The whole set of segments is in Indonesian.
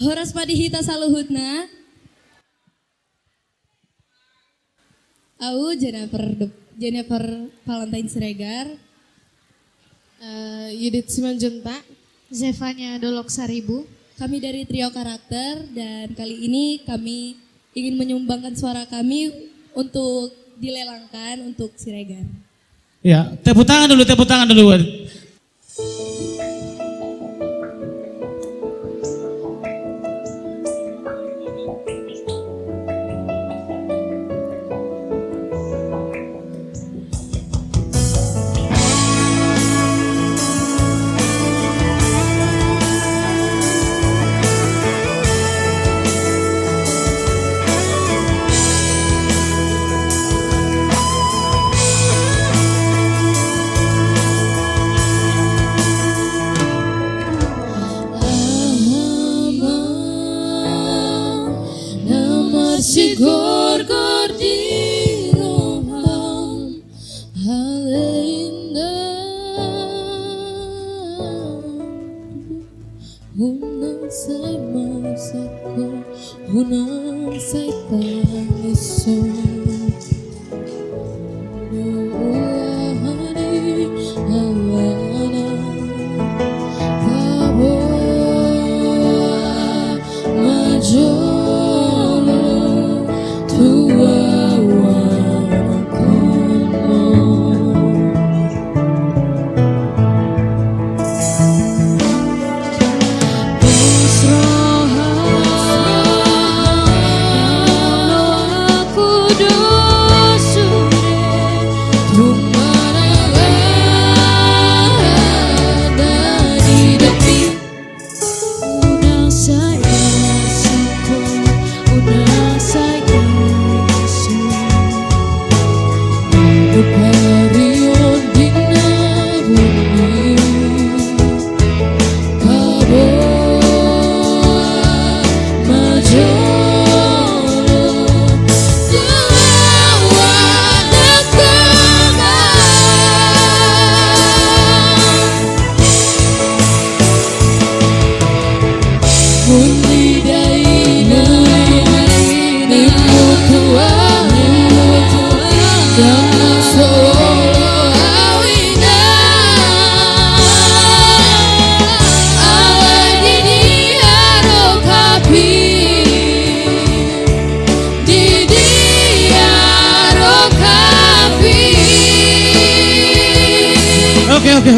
Horas padihita saluhutna. Au Jennifer Valentine Siregar. Yudit Simanjunta. Zevanya Dolok Saribu. Kami dari Trio Karakter dan kali ini kami ingin menyumbangkan suara kami untuk dilelangkan untuk Siregar. Ya, tepuk tangan dulu. Sigor di roham hal indah hunang say masako hunang say tangiso Nuhani hawana Kabo majo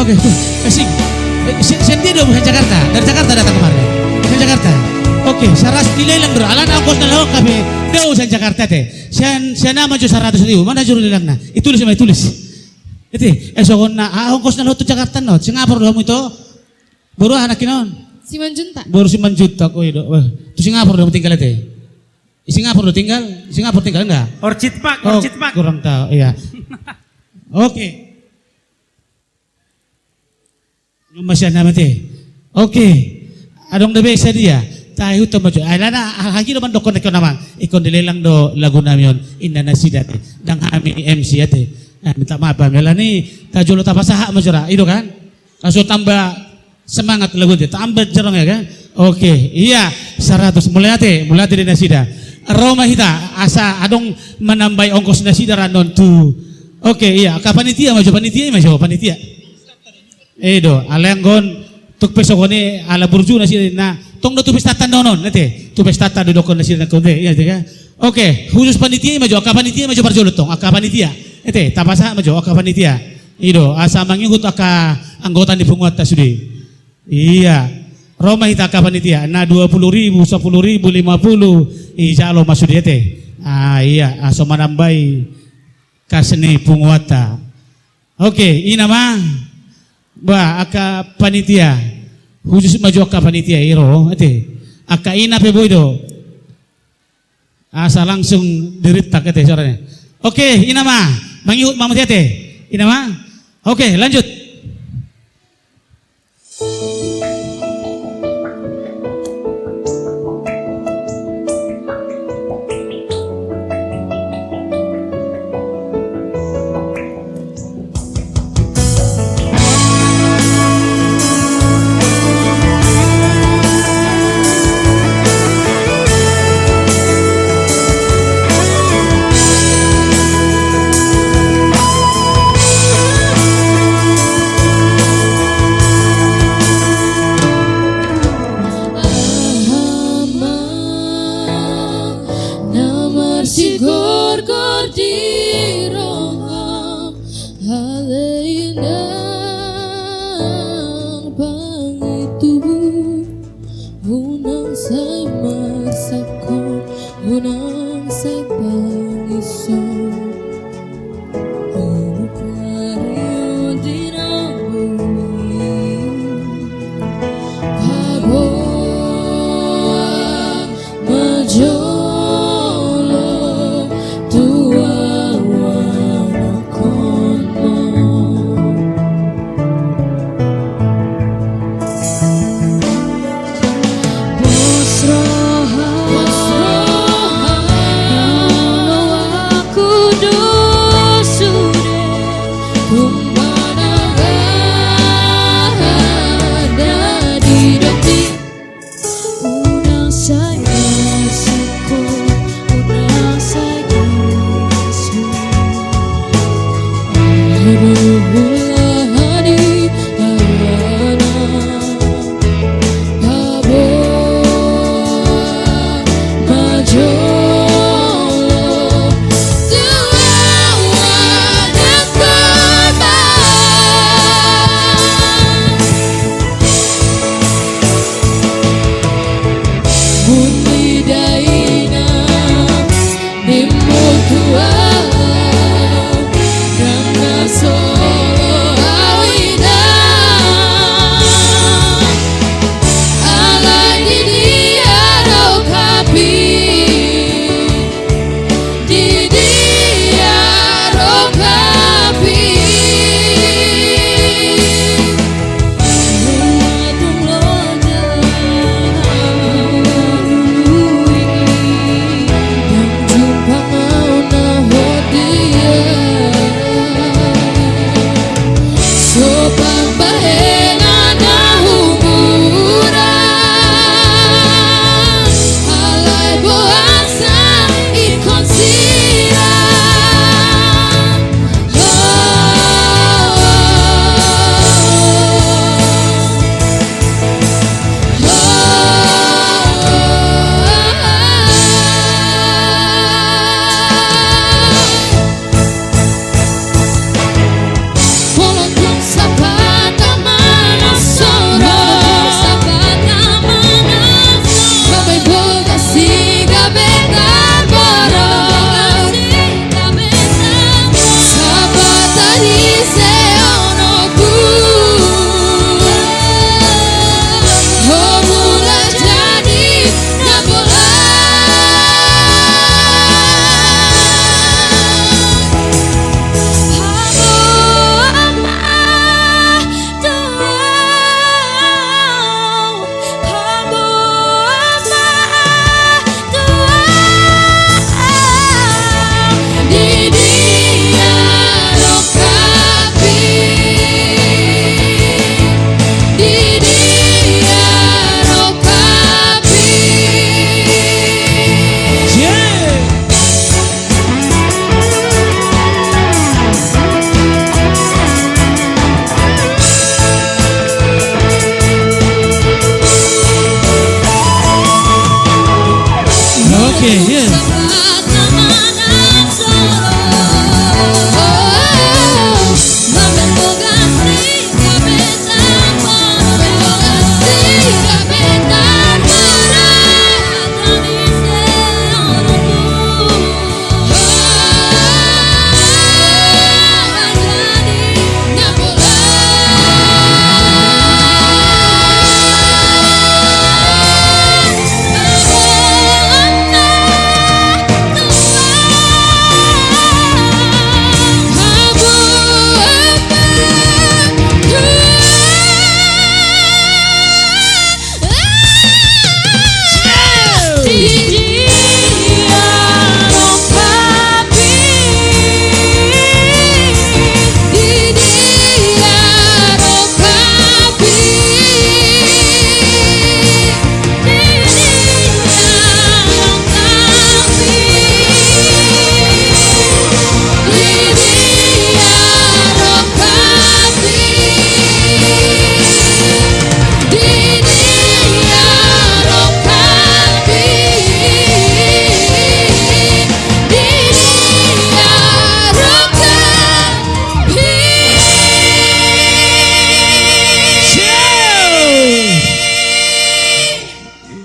Oke. Sendiri dong dari Jakarta. Dari Jakarta datang kemarin. Dari Jakarta. Oke, saras dilelang bro. Alan angkos na lahok kami. Deo sa Jakarta te. Siya nama jo 100,000. Mana juru lelang na? Itulis may tulis. Iti, esokon na angkos na lahok to Jakarta no. Singapura lo mo ito. Baru anak kinon. Simanjunta. Baru Simanjunta ko itu. Tu Singapura lo tinggal ite. Singapura lo tinggal? Singapura tinggal enggak? Orchid Park. Kurang tahu, iya. Oke. Masya nama teh. Oke. Adong dabe sa dia. Tayo to majo. Alana hagi naman dokon ko naman. Ikon dilelang do lagu namion inna nasidat. Dang kami MC ate. Minta maaf pamela ni tajulo tapasaha majora. Itu kan? Kaso tambah semangat lagu dia. Tambah jerong ya kan? Oke. Iya 100 mulai ate di nasida. Roma hita asa adong menambah ongkos nasida ranon tu. Oke, iya. Panitia panitia. Edo, alanggon tuk pesokone ala burju na sila na tong do tupis tatan nonon nate tupis tatan do dokon na sila na konde iya tiga. Oke, khusus panitia maju panitia maju parjulot tong panitia. Ete tapasa maju panitia. Edo, asa mangingut anggota di penguat tasudi. Iya. Roma hita panitia na 20,000, 10,000, 50 ijalo masudi ete. Iya, aso manambai kasne penguata. Oke, ina mah aka panitia khusus maju aka panitia iro aka ina pe boydo asa langsung diritak suaranya. Oke, ina mah mangihut mamat ina mah. Oke, lanjut. Sai masaku unang sa pangiso Pagkariyo di na bumi Paboa majolo tuawan akon mo Okay, yes.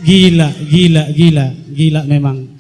Gila memang.